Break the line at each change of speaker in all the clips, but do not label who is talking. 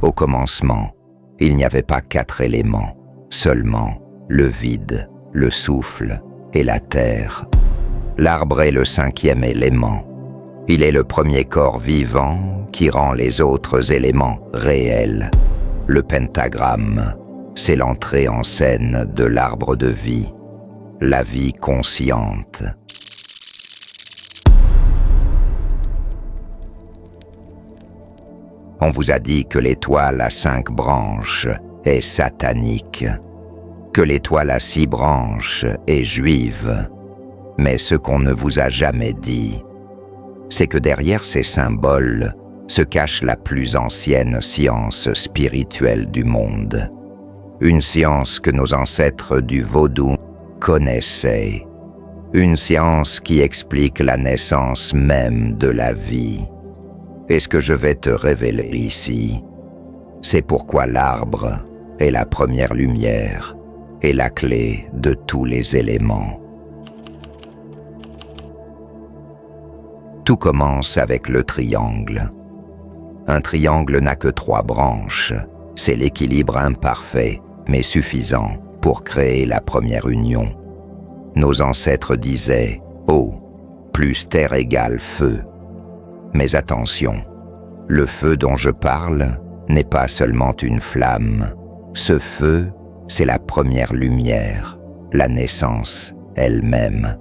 Au commencement, il n'y avait pas 4 éléments, seulement le vide, le souffle et la terre. L'arbre est le 5e élément. Il est le premier corps vivant qui rend les autres éléments réels. Le pentagramme, c'est l'entrée en scène de l'arbre de vie, la vie consciente. On vous a dit que l'étoile à 5 branches est satanique, que l'étoile à 6 branches est juive. Mais ce qu'on ne vous a jamais dit, c'est que derrière ces symboles se cache la plus ancienne science spirituelle du monde. Une science que nos ancêtres du vaudou connaissaient. Une science qui explique la naissance même de la vie. Et ce que je vais te révéler ici, c'est pourquoi l'arbre est la première lumière et la clé de tous les éléments. Tout commence avec le triangle. Un triangle n'a que 3 branches. C'est l'équilibre imparfait, mais suffisant pour créer la première union. Nos ancêtres disaient « eau plus terre égale feu ». Mais attention, le feu dont je parle n'est pas seulement une flamme. Ce feu, c'est la première lumière, la naissance elle-même.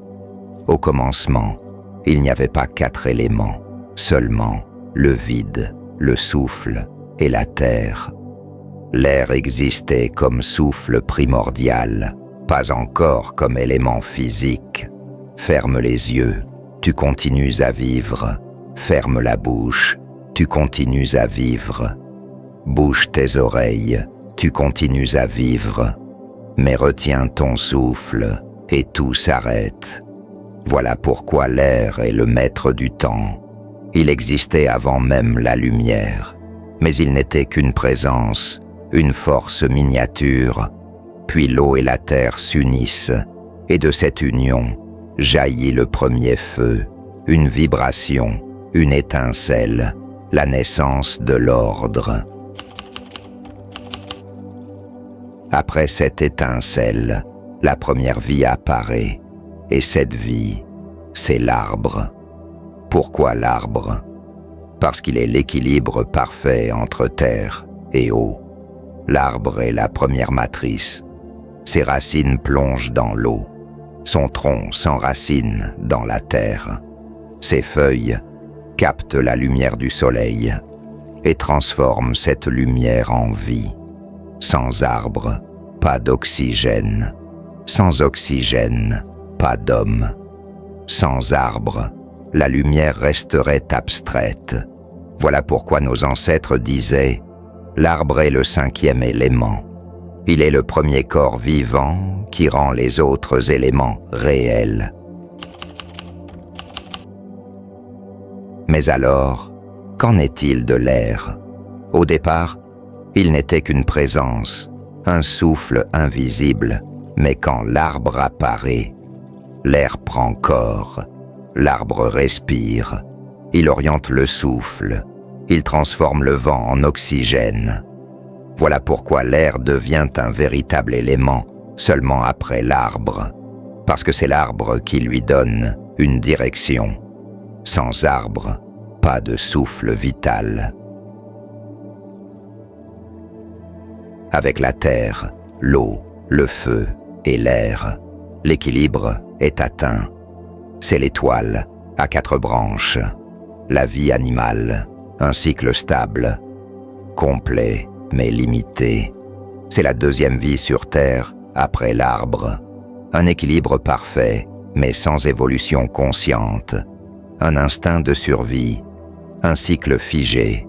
Au commencement, il n'y avait pas 4 éléments, seulement le vide, le souffle et la terre. L'air existait comme souffle primordial, pas encore comme élément physique. Ferme les yeux, tu continues à vivre. Ferme la bouche, tu continues à vivre. Bouge tes oreilles, tu continues à vivre. Mais retiens ton souffle et tout s'arrête. Voilà pourquoi l'air est le maître du temps. Il existait avant même la lumière, mais il n'était qu'une présence, une force miniature. Puis l'eau et la terre s'unissent, et de cette union jaillit le premier feu, une vibration, une étincelle, la naissance de l'ordre. Après cette étincelle, la première vie apparaît, et cette vie, c'est l'arbre. Pourquoi l'arbre? Parce qu'il est l'équilibre parfait entre terre et eau. L'arbre est la première matrice. Ses racines plongent dans l'eau. Son tronc s'enracine dans la terre. Ses feuilles captent la lumière du soleil et transforment cette lumière en vie. Sans arbre, pas d'oxygène. Sans oxygène, pas d'homme. Sans arbre, la lumière resterait abstraite. Voilà pourquoi nos ancêtres disaient « L'arbre est le 5e élément. Il est le premier corps vivant qui rend les autres éléments réels. » Mais alors, qu'en est-il de l'air? Au départ, il n'était qu'une présence, un souffle invisible, mais quand l'arbre apparaît, l'air prend corps, l'arbre respire, il oriente le souffle, il transforme le vent en oxygène. Voilà pourquoi l'air devient un véritable élément seulement après l'arbre, parce que c'est l'arbre qui lui donne une direction. Sans arbre, pas de souffle vital. Avec la terre, l'eau, le feu et l'air, l'équilibre est atteint. C'est l'étoile, à 4 branches, la vie animale, un cycle stable, complet mais limité. C'est la 2e vie sur Terre après l'arbre, un équilibre parfait mais sans évolution consciente, un instinct de survie, un cycle figé.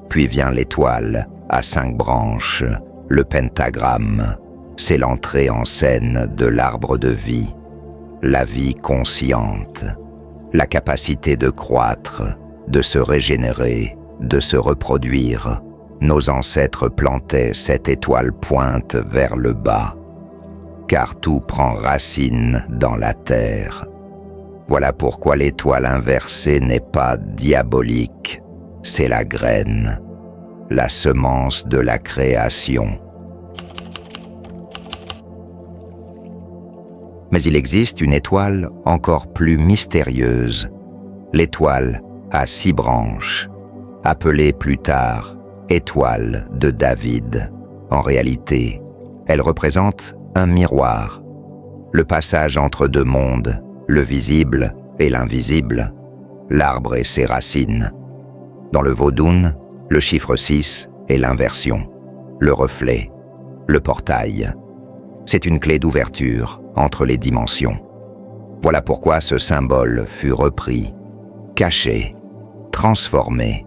Puis vient l'étoile, à 5 branches, le pentagramme. C'est l'entrée en scène de l'arbre de vie, la vie consciente, la capacité de croître, de se régénérer, de se reproduire. Nos ancêtres plantaient cette étoile pointe vers le bas, car tout prend racine dans la terre. Voilà pourquoi l'étoile inversée n'est pas diabolique, c'est la graine, la semence de la création. Mais il existe une étoile encore plus mystérieuse, l'étoile à 6 branches, appelée plus tard étoile de David. En réalité, elle représente un miroir, le passage entre deux mondes, le visible et l'invisible, l'arbre et ses racines. Dans le Vodun, le chiffre 6 est l'inversion, le reflet, le portail. C'est une clé d'ouverture entre les dimensions. Voilà pourquoi ce symbole fut repris, caché, transformé,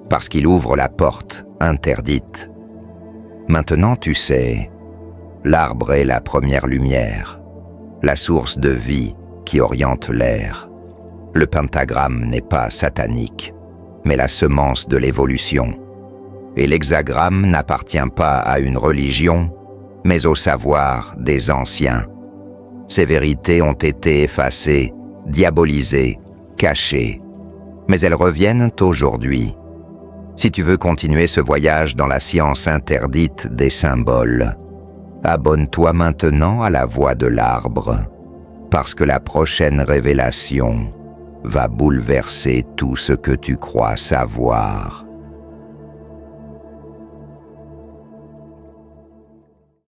parce qu'il ouvre la porte interdite. Maintenant tu sais, l'arbre est la première lumière, la source de vie qui oriente l'air. Le pentagramme n'est pas satanique, mais la semence de l'évolution. Et l'hexagramme n'appartient pas à une religion, mais au savoir des anciens. Ces vérités ont été effacées, diabolisées, cachées, mais elles reviennent aujourd'hui. Si tu veux continuer ce voyage dans la science interdite des symboles, abonne-toi maintenant à la voix de l'arbre, parce que la prochaine révélation va bouleverser tout ce que tu crois savoir.